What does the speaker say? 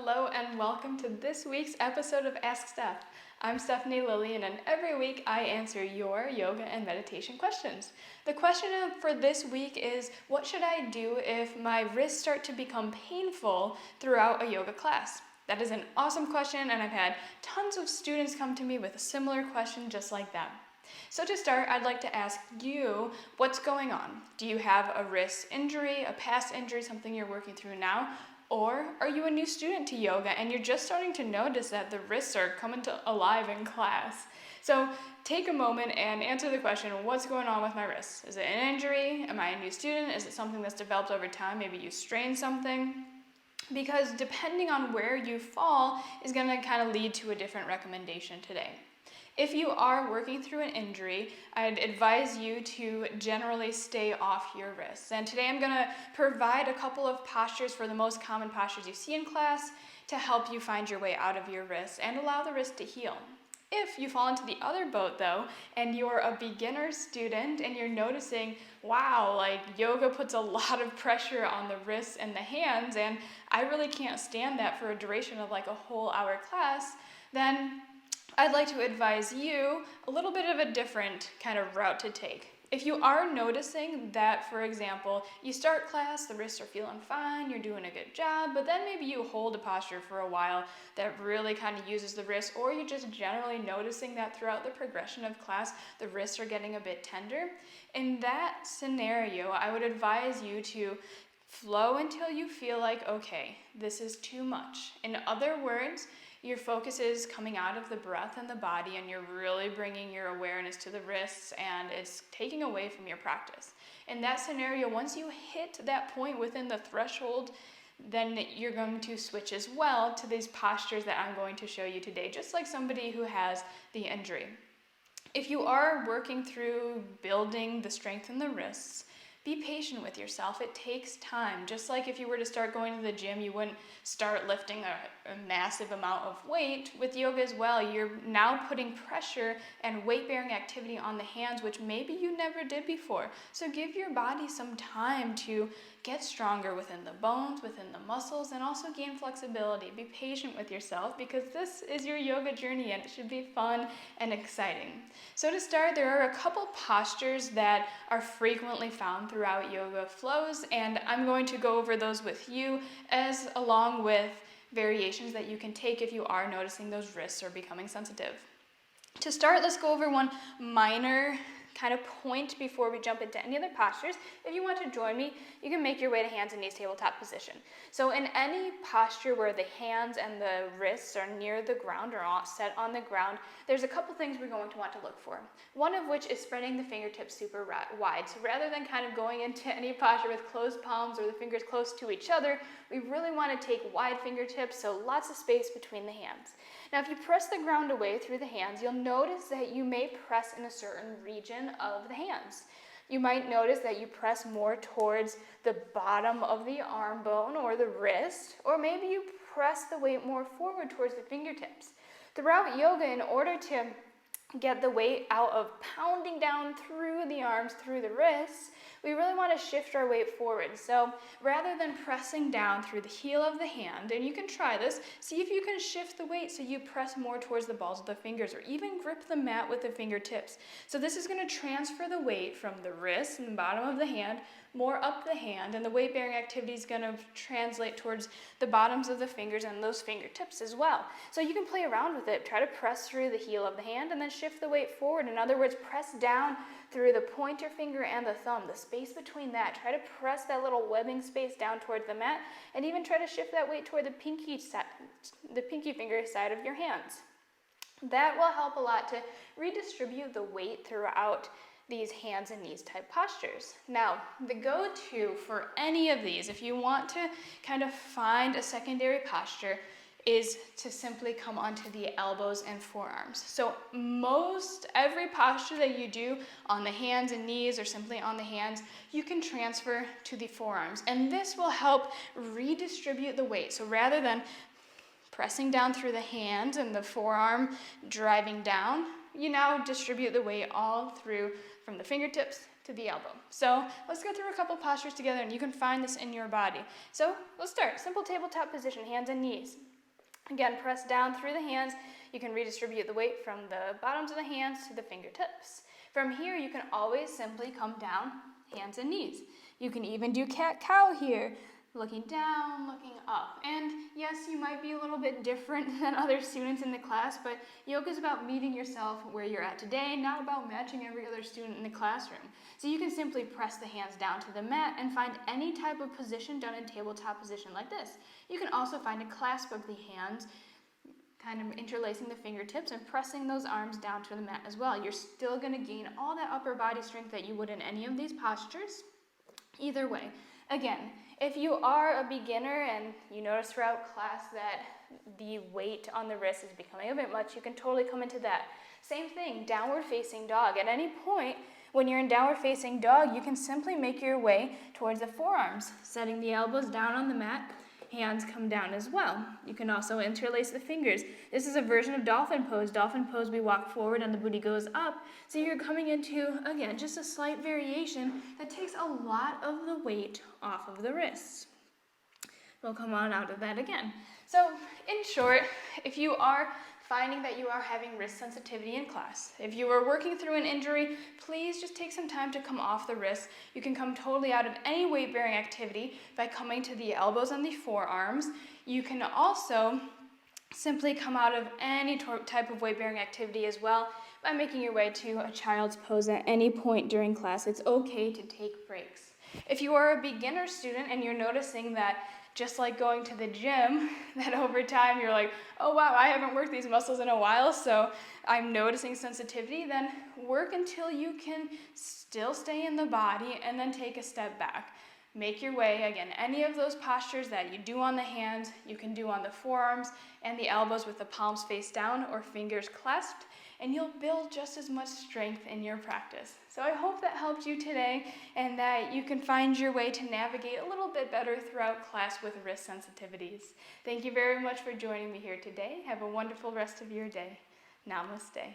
Hello and welcome to this week's episode of Ask Steph. I'm Stephanie Lillian, and every week I answer your yoga and meditation questions. The question for this week is, what should I do if my wrists start to become painful throughout a yoga class? That is an awesome question, and I've had tons of students come to me with a similar question just like that. So to start, I'd like to ask you, what's going on? Do you have a wrist injury, a past injury, something you're working through now? Or are you a new student to yoga and you're just starting to notice that the wrists are coming alive in class? So take a moment and answer the question, what's going on with my wrists? Is it an injury? Am I a new student? Is it something that's developed over time? Maybe you strained something? Because depending on where you fall is going to kind of lead to a different recommendation today. If you are working through an injury, I'd advise you to generally stay off your wrists. And today I'm going to provide a couple of postures for the most common postures you see in class to help you find your way out of your wrists and allow the wrist to heal. If you fall into the other boat though, and you're a beginner student and you're noticing, wow, like yoga puts a lot of pressure on the wrists and the hands, and I really can't stand that for a duration of like a whole hour class, then I'd like to advise you a little bit of a different kind of route to take. If you are noticing that, for example, you start class, the wrists are feeling fine, you're doing a good job, but then maybe you hold a posture for a while that really kind of uses the wrist, or you're just generally noticing that throughout the progression of class, the wrists are getting a bit tender. In that scenario, I would advise you to flow until you feel like, okay, this is too much. In other words, your focus is coming out of the breath and the body, and you're really bringing your awareness to the wrists, and it's taking away from your practice. In that scenario, once you hit that point within the threshold, then you're going to switch as well to these postures that I'm going to show you today, just like somebody who has the injury. If you are working through building the strength in the wrists, be patient with yourself. It takes time. Just like if you were to start going to the gym, you wouldn't start lifting a massive amount of weight. With yoga as well, you're now putting pressure and weight-bearing activity on the hands, which maybe you never did before. So give your body some time to get stronger within the bones, within the muscles, and also gain flexibility. Be patient with yourself because this is your yoga journey and it should be fun and exciting. So to start, there are a couple postures that are frequently found throughout yoga flows, and I'm going to go over those with you along with variations that you can take if you are noticing those wrists are becoming sensitive. To start, let's go over one minor kind of point before we jump into any other postures. If you want to join me, you can make your way to hands and knees tabletop position. So in any posture where the hands and the wrists are near the ground or set on the ground, there's a couple things we're going to want to look for. One of which is spreading the fingertips super wide. So rather than kind of going into any posture with closed palms or the fingers close to each other, we really want to take wide fingertips, so lots of space between the hands. Now, if you press the ground away through the hands, you'll notice that you may press in a certain region of the hands. You might notice that you press more towards the bottom of the arm bone or the wrist, or maybe you press the weight more forward towards the fingertips. Throughout yoga, in order to get the weight out of pounding down through the arms, through the wrists, we really want to shift our weight forward. So rather than pressing down through the heel of the hand, and you can try this, see if you can shift the weight so you press more towards the balls of the fingers, or even grip the mat with the fingertips. So this is going to transfer the weight from the wrist and the bottom of the hand more up the hand, and the weight-bearing activity is going to translate towards the bottoms of the fingers and those fingertips as well. So you can play around with it. Try to press through the heel of the hand and then shift the weight forward. In other words, press down through the pointer finger and the thumb, the space between that. Try to press that little webbing space down towards the mat, and even try to shift that weight toward the pinky finger side of your hands. That will help a lot to redistribute the weight throughout these hands and knees type postures. Now, the go-to for any of these, if you want to kind of find a secondary posture, is to simply come onto the elbows and forearms. So every posture that you do on the hands and knees or simply on the hands, you can transfer to the forearms. And this will help redistribute the weight. So rather than pressing down through the hand and the forearm driving down, you now distribute the weight all through from the fingertips to the elbow. So let's go through a couple postures together, and you can find this in your body. So let's start. Simple tabletop position, hands and knees. Again, press down through the hands. You can redistribute the weight from the bottoms of the hands to the fingertips. From here, you can always simply come down, hands and knees. You can even do cat-cow here, looking down, looking up. And yes, you might be a little bit different than other students in the class, but yoga is about meeting yourself where you're at today, not about matching every other student in the classroom. So you can simply press the hands down to the mat and find any type of position done in tabletop position like this. You can also find a clasp of the hands, kind of interlacing the fingertips and pressing those arms down to the mat as well. You're still going to gain all that upper body strength that you would in any of these postures. Either way. Again, if you are a beginner and you notice throughout class that the weight on the wrist is becoming a bit much, you can totally come into that. Same thing, downward facing dog. At any point when you're in downward facing dog, you can simply make your way towards the forearms, setting the elbows down on the mat. Hands come down as well. You can also interlace the fingers. This is a version of dolphin pose. Dolphin pose, we walk forward and the booty goes up. So you're coming into, again, just a slight variation that takes a lot of the weight off of the wrists. We'll come on out of that again. So in short, if you are finding that you are having wrist sensitivity in class, if you are working through an injury, please just take some time to come off the wrist. You can come totally out of any weight-bearing activity by coming to the elbows and the forearms. You can also simply come out of any type of weight-bearing activity as well by making your way to a child's pose at any point during class. It's okay to take breaks. If you are a beginner student and you're noticing that just like going to the gym, that over time you're like, oh wow, I haven't worked these muscles in a while, so I'm noticing sensitivity, then work until you can still stay in the body and then take a step back. Make your way, again, any of those postures that you do on the hands, you can do on the forearms and the elbows with the palms face down or fingers clasped, and you'll build just as much strength in your practice. So I hope that helped you today and that you can find your way to navigate a little bit better throughout class with wrist sensitivities. Thank you very much for joining me here today. Have a wonderful rest of your day. Namaste.